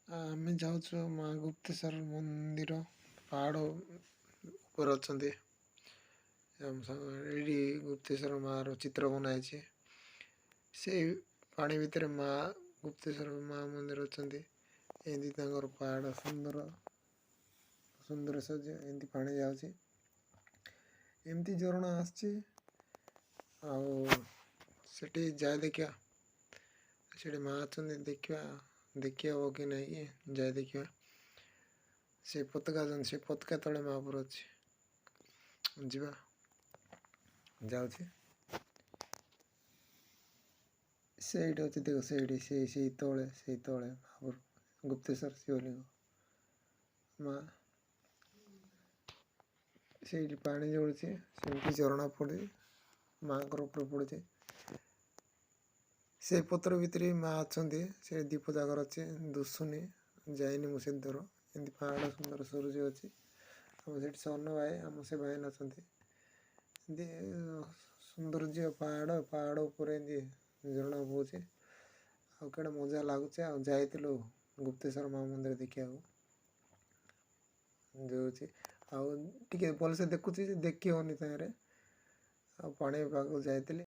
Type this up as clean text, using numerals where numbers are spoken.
ଆମେ ଯାଉଛୁ ମା ଗୁପ୍ତେଶ୍ୱର ମନ୍ଦିର ପାହାଡ଼ ଉପରେ ଅଛନ୍ତି। ଏଇଠି ଗୁପ୍ତେଶ୍ୱର ମାଆର ଚିତ୍ର ବନା ହେଇଛି। ସେଇ ପାଣି ଭିତରେ ମା ଗୁପ୍ତେଶ୍ୱର ମା ମନ୍ଦିର ଅଛନ୍ତି। ଏମିତି ତାଙ୍କର ପାହାଡ଼ ସୁନ୍ଦର ସଜ୍ୟ ଏମିତି ପାଣି ଯାଉଛି। ଏମିତି ଝରଣା ଆସିଛି। ଆଉ ସେଠି ଯାଏ ଦେଖିବା, ସେଠି ମା ଅଛନ୍ତି ଦେଖି ହବ କି ନାହିଁ ଯାଏ ଦେଖିବା। ସେ ପତାକା ତଳେ ମହାପୁର ଅଛି। ଯିବା, ଯାଉଛି। ସେଇଠି ଅଛି ଦେଖ, ସେଇ ତଳେ ମହାପୁର ଗୁପ୍ତେଶ୍ୱର ଶିବଲିଙ୍ଗ ମା। ସେଇଠି ପାଣି ଜଳୁଛି, ସେମିତି ଝରଣା ପଡ଼ୁଛି, ମାଆଙ୍କର ଉପରେ ପଡ଼ୁଛି। ସେ ପତ୍ର ଭିତରେ ମା ଅଛନ୍ତି। ସେ ଦୀପ ଜାଗର ଅଛି, ଦୁଶୁନି, ଯାଇନି ମୁଁ ସେ ଦୂର। ଏମିତି ପାହାଡ଼ ସୁନ୍ଦର ସରୁଜ ଅଛି। ଆମ ସେଠି ସନ ଭାଇ ଆମ ସେ ଭାଇ ଅଛନ୍ତି। ଏମିତି ସୌନ୍ଦର୍ଯ୍ୟ ପାହାଡ଼ ଉପରେ ଏମିତି ଝରଣା ବହୁଛି। ଆଉ କେଡ଼େ ମଜା ଲାଗୁଛି। ଆଉ ଯାଇଥିଲୁ ଗୁପ୍ତେଶ୍ୱର ମା ମନ୍ଦିର ଦେଖିବାକୁ ଯାଉଛି। ଆଉ ଟିକେ ଭଲସେ ଦେଖୁଛି, ଦେଖି ହେଉନି ତାହିଁରେ। ଆଉ ପାଣି ପାଖକୁ ଯାଇଥିଲି।